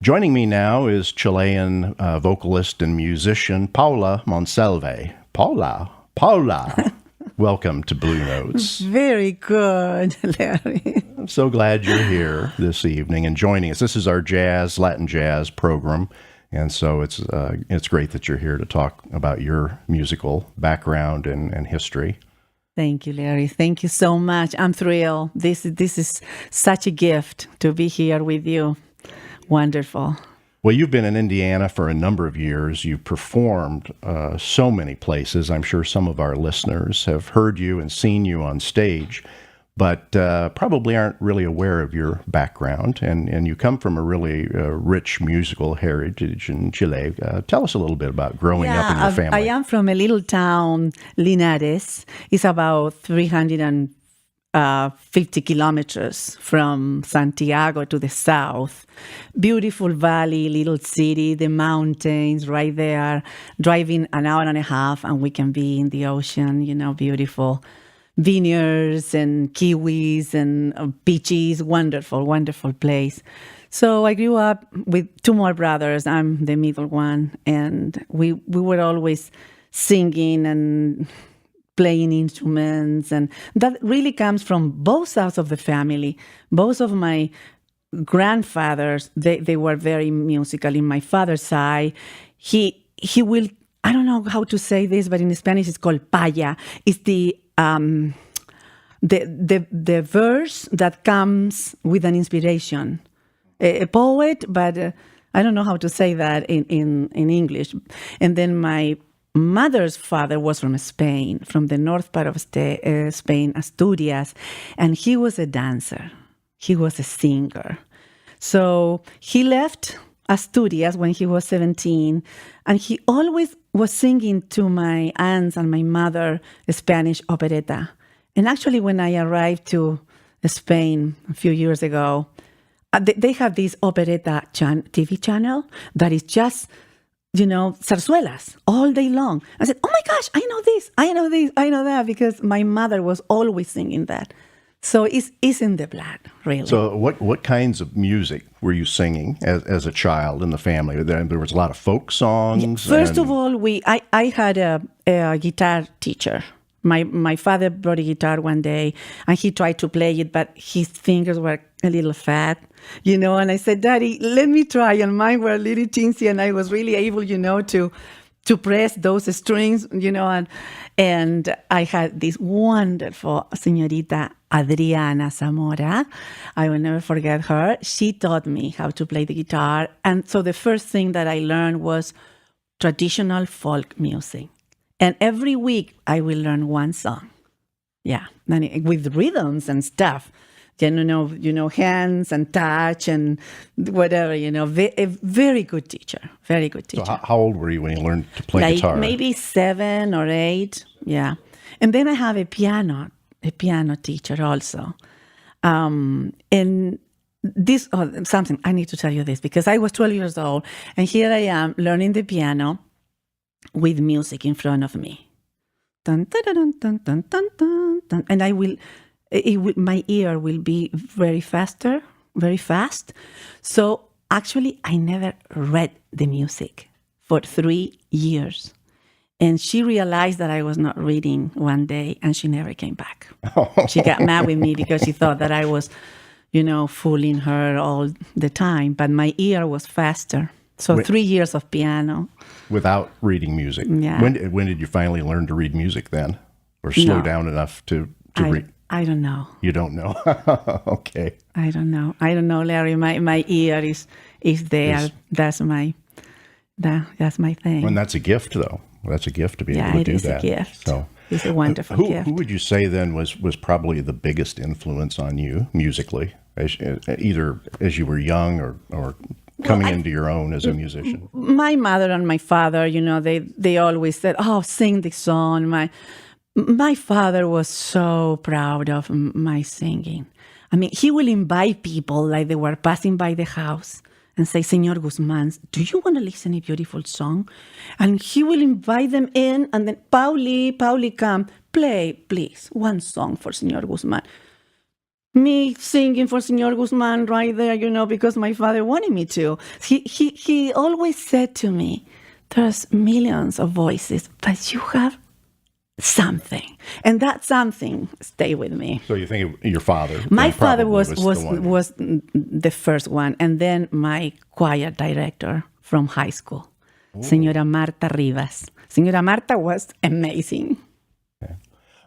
Joining me now is Chilean vocalist and musician Paula Monsalve. Paula, welcome to Blue Notes. Very good, Larry. I'm so glad you're here this evening and joining us. This is our Latin jazz program, and so it's great that you're here to talk about your musical background and history. Thank you, Larry. Thank you so much. I'm thrilled. This is such a gift to be here with you. Wonderful. Well, you've been in Indiana for a number of years. You've performed so many places. I'm sure some of our listeners have heard you and seen you on stage, but probably aren't really aware of your background. And you come from a really rich musical heritage in Chile. Tell us a little bit about growing up in your family. I am from a little town, Linares. It's about 350 kilometers from Santiago to the south. Beautiful valley, little city, the mountains right there. Driving an hour and a half and we can be in the ocean, beautiful vineyards and kiwis and beaches. Wonderful, wonderful place. So I grew up with two more brothers. I'm the middle one. And we were always singing and playing instruments, and that really comes from both sides of the family. Both of my grandfathers, they were very musical. In my father's side, he will, I don't know how to say this, but in Spanish it's called paya. It's the verse that comes with an inspiration. A poet, but I don't know how to say that in English. And then my mother's father was from Spain, from the north part of Spain, Asturias, and he was a dancer. He was a singer. So he left Asturias when he was 17, and he always was singing to my aunts and my mother Spanish operetta. And actually, when I arrived to Spain a few years ago, they have this operetta TV channel that is just zarzuelas all day long. I said, oh my gosh, I know this, I know this, I know that, because my mother was always singing that. So it's in the blood, really. So what kinds of music were you singing as a child in the family? There was a lot of folk songs? First of all, I had a guitar teacher. My father brought a guitar one day, and he tried to play it, but his fingers were a little fat, and I said, Daddy, let me try. And mine were a little teensy, and I was really able, to press those strings, and I had this wonderful señorita Adriana Zamora. I will never forget her. She taught me how to play the guitar. And so the first thing that I learned was traditional folk music. And every week I will learn one song. Yeah, and with rhythms and stuff. Hands and touch and whatever, a very good teacher, very good teacher. So how old were you when you learned to play guitar? Maybe 7 or 8, yeah. And then I have a piano teacher also. And this, something, I need to tell you this, because I was 12 years old, and here I am learning the piano with music in front of me. Dun, dun, dun, dun, dun, dun, dun, dun. And my ear will be very fast. So actually, I never read the music for 3 years. And she realized that I was not reading one day, and she never came back. She got mad with me because she thought that I was, fooling her all the time. But my ear was faster. So 3 years of piano. Without reading music? Yeah. When did you finally learn to read music then? Or slow down enough to read? I don't know. You don't know? Okay. I don't know, Larry. My ear is there. That's my thing. And that's a gift, though. That's a gift to be able to do that. Yeah, it is a gift. So, it's a wonderful gift. Who would you say then was probably the biggest influence on you musically, either as you were young or coming into your own as a musician? My mother and my father, they always said, "Oh, sing the song." My father was so proud of my singing. I mean, he will invite people like they were passing by the house and say, Señor Guzmán, do you want to listen to a beautiful song? And he will invite them in, and then, Pauli, come, play, please, one song for Señor Guzmán. me singing for Señor Guzman right there, because my father wanted me to. He always said to me, there's millions of voices, but you have something. And that something stayed with me. So you think your father? My father was the one. was the first one, and then my choir director from high school, Señora Marta Rivas. Señora Marta was amazing.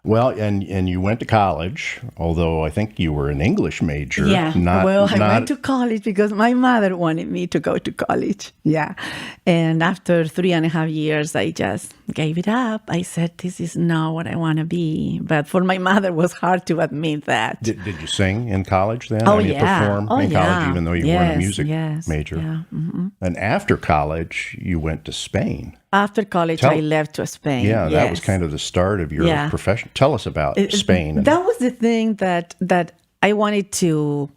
Well, and you went to college, although I think you were an English major. Yeah. I went to college because my mother wanted me to go to college. Yeah. And after 3.5 years, I just gave it up. I said, this is not what I want to be. But for my mother, it was hard to admit that. Did you sing in college then? Oh, perform in college, even though you weren't a music major? Yeah. Mm-hmm. And after college, you went to Spain. After college, I left to Spain. Yeah, that was kind of the start of your profession. Tell us about Spain. That was the thing that I wanted to.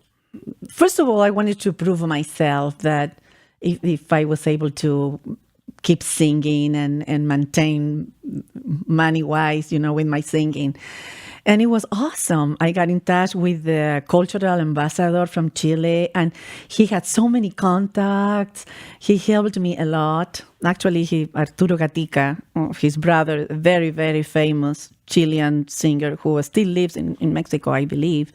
First of all, I wanted to prove myself that if I was able to keep singing and maintain money-wise, with my singing. And it was awesome. I got in touch with the cultural ambassador from Chile, and he had so many contacts. He helped me a lot. Actually, Arturo Gatica, his brother, very, very famous Chilean singer who still lives in Mexico, I believe.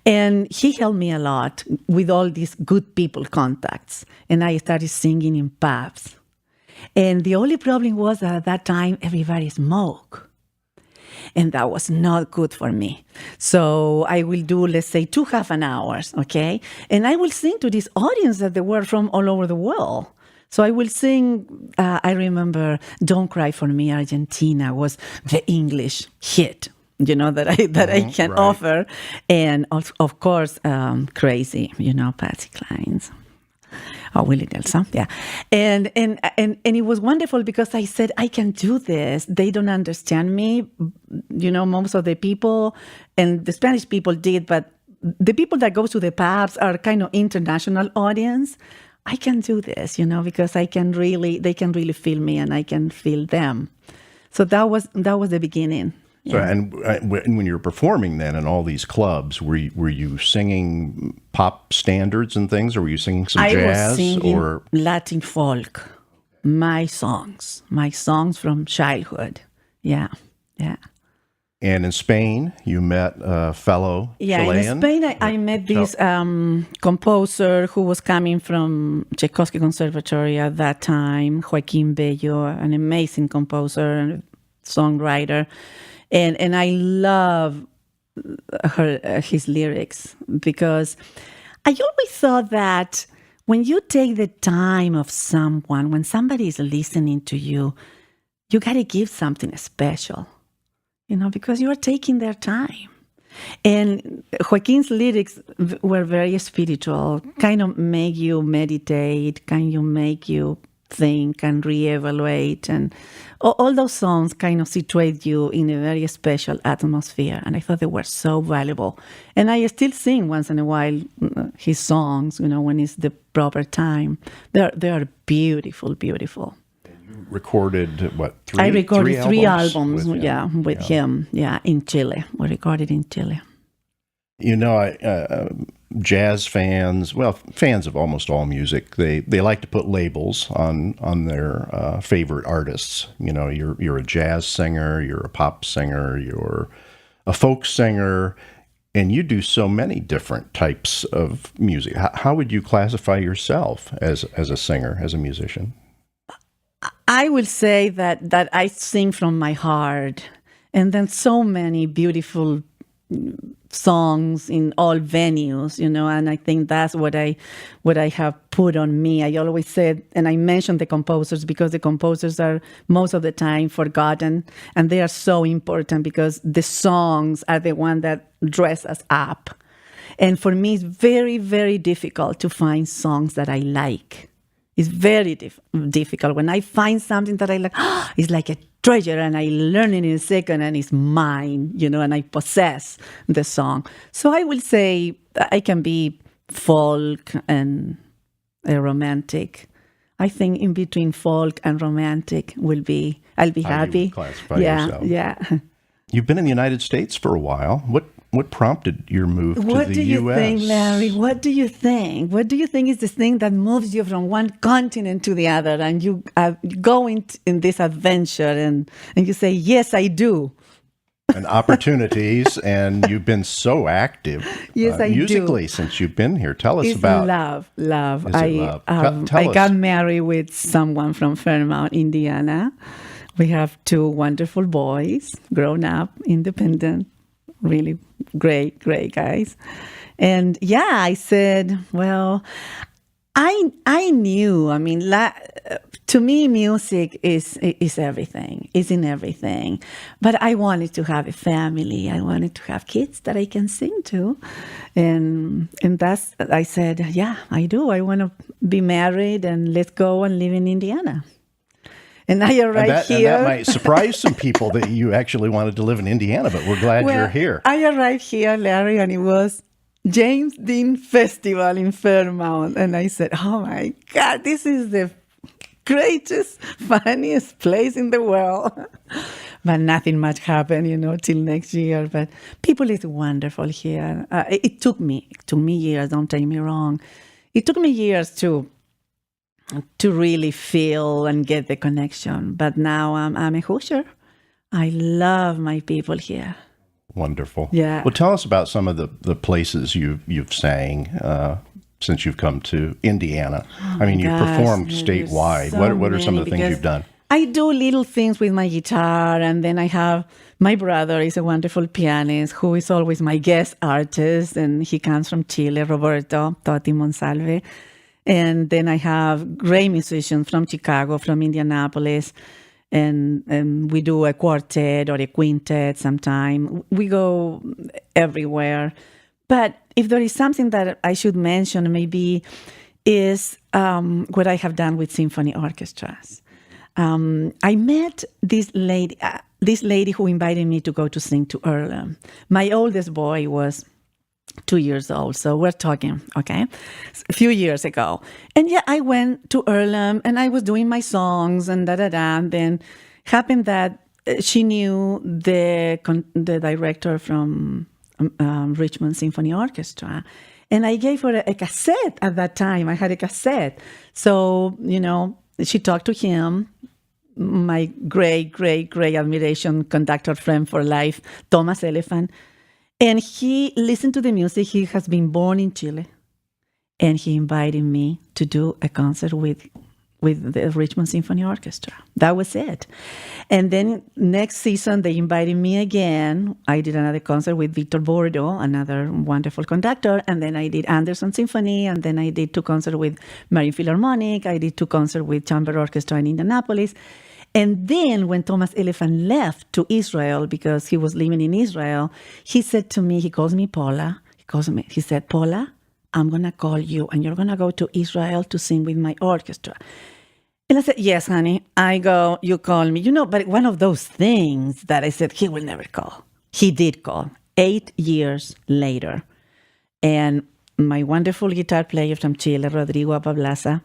And he helped me a lot with all these good people contacts. And I started singing in pubs. And the only problem was that at that time, everybody smoked. And that was not good for me. So I will do, let's say, 2 half an hours, okay? And I will sing to this audience that they were from all over the world. So I will sing, I remember Don't Cry For Me, Argentina was the English hit, that I can offer. And of course, Crazy, Patsy Cline's. Oh, Willie Nelson, yeah. And it was wonderful because I said, I can do this. They don't understand me, most of the people, and the Spanish people did, but the people that go to the pubs are kind of international audience. I can do this, because they can really feel me and I can feel them. So that was the beginning. So, Yeah. and when you were performing then in all these clubs, were you singing pop standards and things, or were you singing some I jazz? was singing or Latin folk, my songs from childhood. Yeah. And in Spain, you met a fellow Chilean? In Spain, I met this composer who was coming from Tchaikovsky Conservatory at that time, Joaquín Bello, an amazing composer and songwriter. And I love his lyrics because I always thought that when you take the time of someone, when somebody is listening to you, you got to give something special, because you are taking their time. And Joaquin's lyrics were very spiritual, kind of make you meditate, kind of make you think and reevaluate, and all those songs kind of situate you in a very special atmosphere. And I thought they were so valuable. And I still sing once in a while his songs, when it's the proper time. They are beautiful, beautiful. You recorded what? I recorded three albums with him. Yeah, in Chile. We recorded in Chile. Jazz fans, fans of almost all music, they like to put labels on their favorite artists. You're a jazz singer, you're a pop singer, you're a folk singer, and you do so many different types of music. How would you classify yourself as a singer, as a musician? I will say that I sing from my heart, and then so many beautiful songs in all venues, and I think that's what I have put on me. I always said, and I mentioned the composers because the composers are most of the time forgotten, and they are so important because the songs are the one that dress us up. And for me, it's very, very difficult to find songs that I like. It's very difficult. When I find something that I like, it's like a treasure, and I learn it in a second, and it's mine, and I possess the song. So I will say I can be folk and a romantic. I think in between folk and romantic I'll be happy. You would classify yourself. Yeah. You've been in the United States for a while. What prompted your move to What the do you U.S.? think, Larry? What do you think? What do you think is the thing that moves you from one continent to the other, and you go in this adventure, and you say, "Yes, I do." And opportunities, and you've been so active Yes, I do. musically since you've been here. Tell us It's about love. Is it love? Tell I us. got married with someone from Fairmount, Indiana. We have two wonderful boys, grown up, independent, really great guys. And yeah, I said, well, I knew. I mean, to me, music is everything. It's in everything. But I wanted to have a family. I wanted to have kids that I can sing to, and that's. I said, yeah, I do. I want to be married, and let's go and live in Indiana. And I arrived here. And that might surprise some people that you actually wanted to live in Indiana, but we're glad you're here. I arrived here, Larry, and it was James Dean Festival in Fairmount. And I said, oh my God, this is the greatest, funniest place in the world. But nothing much happened, till next year. But people is wonderful here. It took me years, don't take me wrong. It took me years to really feel and get the connection. But now I'm a Hoosier. I love my people here. Wonderful. Yeah. Well, tell us about some of the places you've sang since you've come to Indiana. I mean, you performed statewide. What are some of the things you've done? I do little things with my guitar, and then I have my brother is a wonderful pianist who is always my guest artist, and he comes from Chile, Roberto Totti Monsalve. And then I have great musicians from Chicago, from Indianapolis, and we do a quartet or a quintet sometime. We go everywhere. But if there is something that I should mention, maybe is what I have done with symphony orchestras. I met this lady who invited me to go to sing to Earlham. My oldest boy was 2 years old, so we're talking, okay, a few years ago. And yeah, I went to Earlham, and I was doing my songs, and and then happened that she knew the director from Richmond Symphony Orchestra, and I gave her a cassette at that time. I had a cassette. So, she talked to him, my great admiration, conductor friend for life, Thomas Elephant. And he listened to the music. He has been born in Chile. And he invited me to do a concert with the Richmond Symphony Orchestra. That was it. And then next season, they invited me again. I did another concert with Victor Bordo, another wonderful conductor. And then I did Anderson Symphony. And then I did 2 concerts with Marine Philharmonic. I did 2 concerts with Chamber Orchestra in Indianapolis. And then when Thomas Elephant left to Israel, because he was living in Israel, he said to me, he calls me Paula. He said, Paula, I'm going to call you, and you're going to go to Israel to sing with my orchestra. And I said, yes, honey, I go, you call me. But one of those things that I said, he will never call. He did call 8 years later. And my wonderful guitar player from Chile, Rodrigo Apablaza,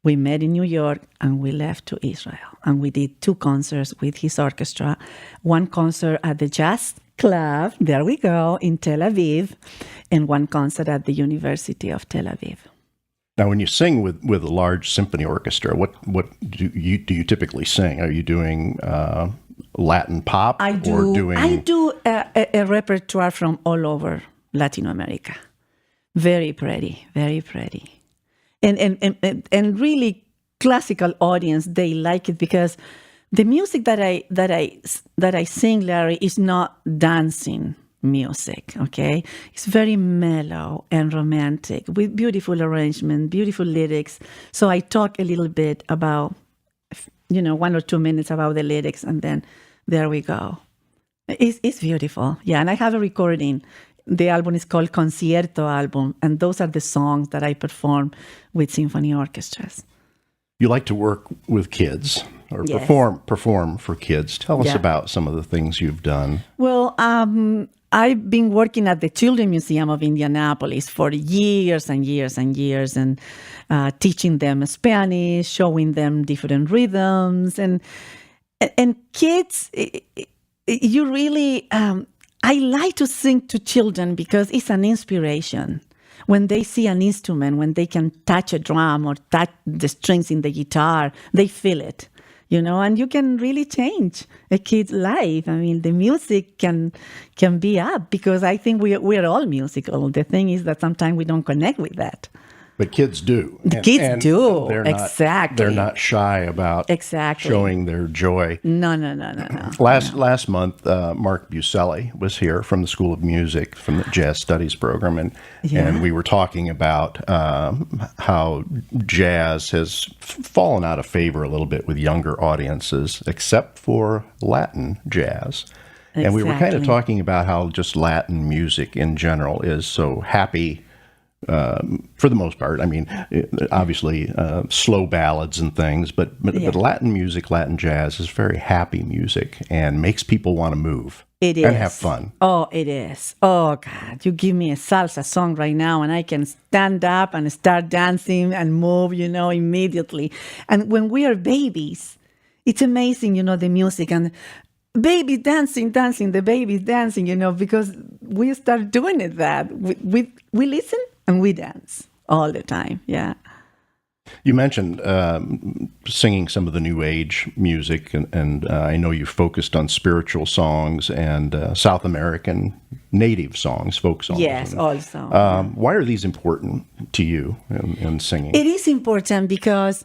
we met in New York, and we left to Israel. And we did 2 concerts with his orchestra. 1 concert at the Jazz Club, there we go, in Tel Aviv, and 1 concert at the University of Tel Aviv. Now, when you sing with a large symphony orchestra, what do you typically sing? Are you doing Latin pop? I do a repertoire from all over Latin America. Very pretty, very pretty. And really classical audience, they like it because the music that I sing, Larry, is not dancing music, okay? It's very mellow and romantic with beautiful arrangement, beautiful lyrics. So I talk a little bit about, 1 or 2 minutes about the lyrics, and then there we go. It's beautiful. Yeah, and I have a recording. The album is called Concierto Album, and those are the songs that I perform with symphony orchestras. You like to work with kids or Yes. perform for kids. Tell us about some of the things you've done. Well, I've been working at the Children's Museum of Indianapolis for years and years and years, and teaching them Spanish, showing them different rhythms, and kids. You really, I like to sing to children because it's an inspiration. When they see an instrument, when they can touch a drum or touch the strings in the guitar, they feel it, and you can really change a kid's life. I mean, the music can be up because I think we're all musical. The thing is that sometimes we don't connect with that. But kids do. Kids do. They're Exactly. They're not shy about showing their joy. No. Last month, Mark Buselli was here from the School of Music, from the Jazz Studies program, and we were talking about how jazz has fallen out of favor a little bit with younger audiences, except for Latin jazz. Exactly. And we were kind of talking about how just Latin music in general is so happy. For the most part, I mean, obviously slow ballads and things, but Latin music, Latin jazz is very happy music and makes people want to move. It is. And have fun. Oh, it is. Oh, God, you give me a salsa song right now and I can stand up and start dancing and move, immediately. And when we are babies, it's amazing, the music and baby dancing, the baby's dancing, because we start doing it that. We listen and we dance all the time, yeah. You mentioned singing some of the New Age music, and I know you focused on spiritual songs and South American native songs, folk songs. Yes, also. Why are these important to you in singing? It is important because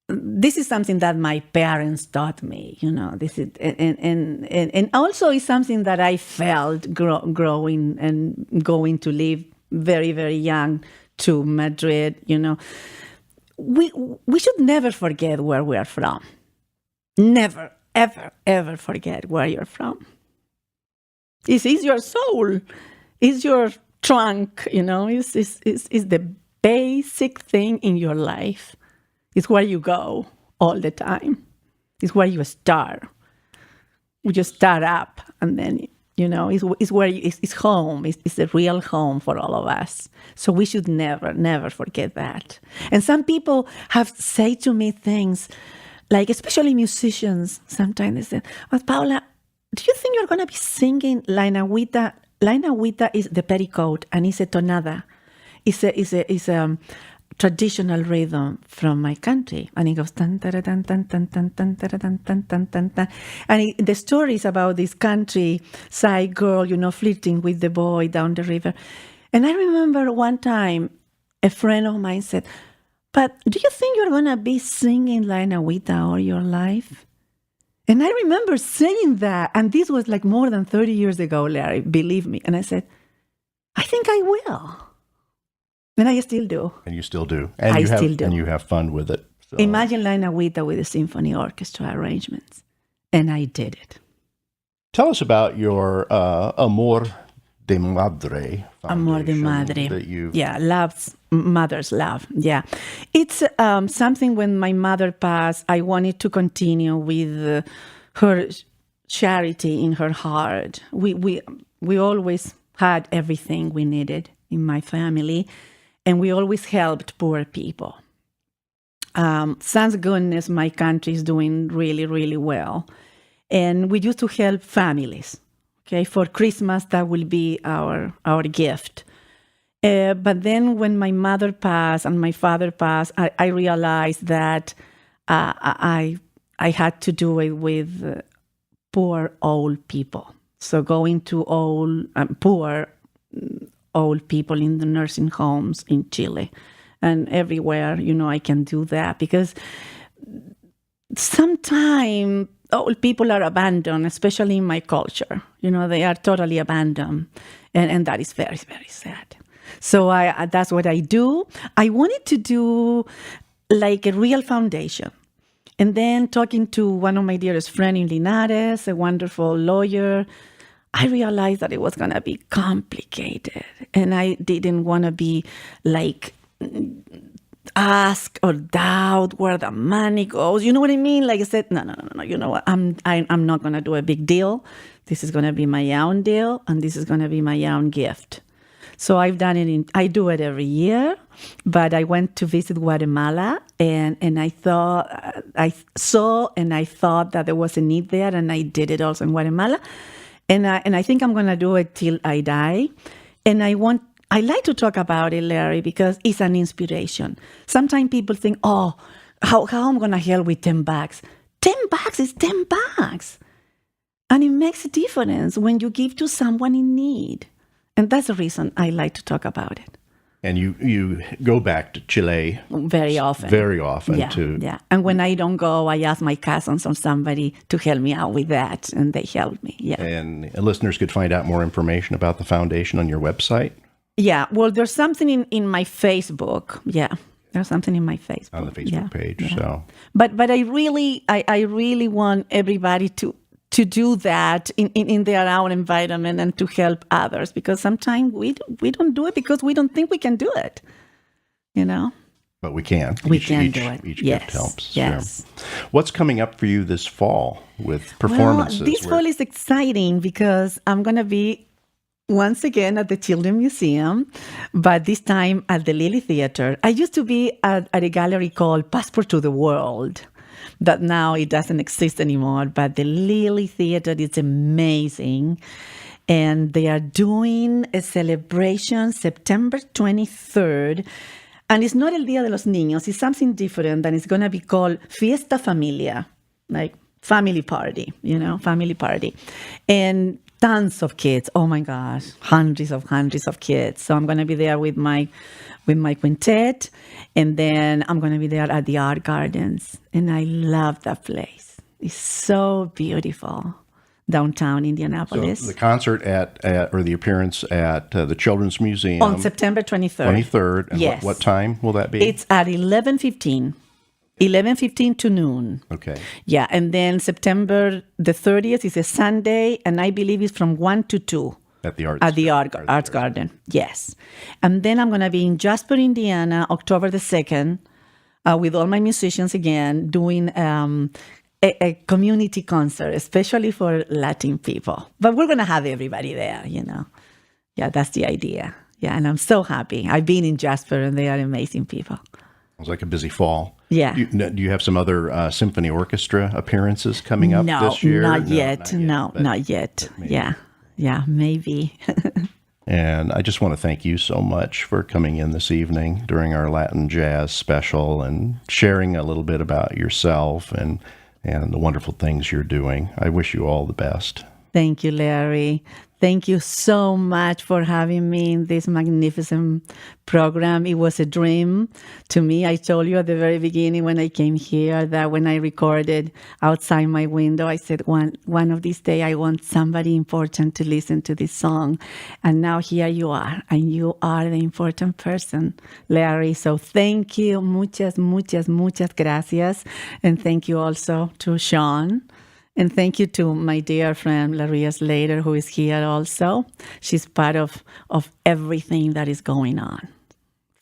this is something that my parents taught me, This is, and also it's something that I felt growing and going to live very, very young to Madrid, We should never forget where we are from. Never, ever, ever forget where you're from. It's your soul. It's your trunk, It's the basic thing in your life. It's where you go all the time. It's where you start. You just start up and then it's where it's home. It's the real home for all of us. So we should never, never forget that. And some people have said to me things, like especially musicians, sometimes they say, "But Paula, do you think you're going to be singing La Agüita?" La Agüita is the petticoat and it's a tonada. It's a traditional rhythm from my country, and it goes tan tan tan tan tan tan tan tan tan tan tan tan. And the story is about this countryside girl, flirting with the boy down the river. And I remember one time a friend of mine said, "But do you think you're gonna be singing La Agüita all your life?" And I remember saying that, and this was like more than 30 years ago, Larry. Believe me. And I said, "I think I will." And I still do. And you still do. And I still do. And you have fun with it. So. Imagine La Agüita with the symphony orchestra arrangements. And I did it. Tell us about your Amor de Madre Amor de Madre. That you mother's love. Yeah. It's something when my mother passed, I wanted to continue with her charity in her heart. We always had everything we needed in my family. And we always helped poor people. Thank goodness my country is doing really, really well. And we used to help families. Okay, for Christmas, that will be our gift. But then when my mother passed and my father passed, I realized that I had to do it with poor old people. So going to poor old people in the nursing homes in Chile and everywhere, I can do that because sometimes old people are abandoned, especially in my culture. They are totally abandoned. And that is very, very sad. So that's what I do. I wanted to do like a real foundation. And then talking to one of my dearest friends in Linares, a wonderful lawyer, I realized that it was going to be complicated. And I didn't want to be like ask or doubt where the money goes. You know what I mean? Like I said, no. You know what? I'm not going to do a big deal. This is going to be my own deal. And this is going to be my own gift. So I've done it. I do it every year. But I went to visit Guatemala and I thought, I saw and I thought that there was a need there. And I did it also in Guatemala. And I think I'm going to do it till I die. And I like to talk about it, Larry, because it's an inspiration. Sometimes people think, oh, how I'm going to help with $10. $10 is $10. And it makes a difference when you give to someone in need. And that's the reason I like to talk about it. And you go back to Chile very often. Yeah. And when I don't go, I ask my cousins or somebody to help me out with that, and they help me. Yeah. And listeners could find out more information about the foundation on your website. Yeah. Well, there's something in my Facebook. Yeah. There's something in my Facebook. On the Facebook page. Yeah. So, but I really want everybody to do that in their own environment and to help others, because sometimes we don't do it because we don't think we can do it, But we can. We can do it. Each gift helps. Yes. Sure. What's coming up for you this fall with performances? Well, this fall is exciting because I'm going to be once again at the Children's Museum, but this time at the Lily Theater. I used to be at a gallery called Passport to the World, that now it doesn't exist anymore, but the Lily Theater is amazing. And they are doing a celebration September 23rd. And it's not El Día de los Niños, it's something different, and it's going to be called Fiesta Familia, like family party, family party. And tons of kids, oh my gosh, hundreds of kids. So I'm going to be there with my quintet, and then I'm going to be there at the Art Gardens. And I love that place. It's so beautiful, downtown Indianapolis. So the concert or the appearance at the Children's Museum on September 23rd. 23rd. And yes. What time will that be? It's at 11:15. 11:15 to noon. Okay. Yeah, and then September the 30th is a Sunday, and I believe it's from 1 to 2. At the Arts Garden, yes. And then I'm going to be in Jasper, Indiana, October the 2nd, with all my musicians again, doing a community concert, especially for Latin people. But we're going to have everybody there, Yeah, that's the idea. Yeah, and I'm so happy. I've been in Jasper, and they are amazing people. Sounds like a busy fall. Yeah. Do you have some other symphony orchestra appearances coming up this year? Not yet. Not yet. Yeah, maybe. And I just want to thank you so much for coming in this evening during our Latin Jazz special and sharing a little bit about yourself and the wonderful things you're doing. I wish you all the best. Thank you, Larry. Thank you so much for having me in this magnificent program. It was a dream to me. I told you at the very beginning when I came here that when I recorded outside my window, I said, one of these days I want somebody important to listen to this song. And now here you are, and you are the important person, Larry. So thank you. Muchas gracias. And thank you also to Sean. And thank you to my dear friend, Laria Slater, who is here also. She's part of everything that is going on.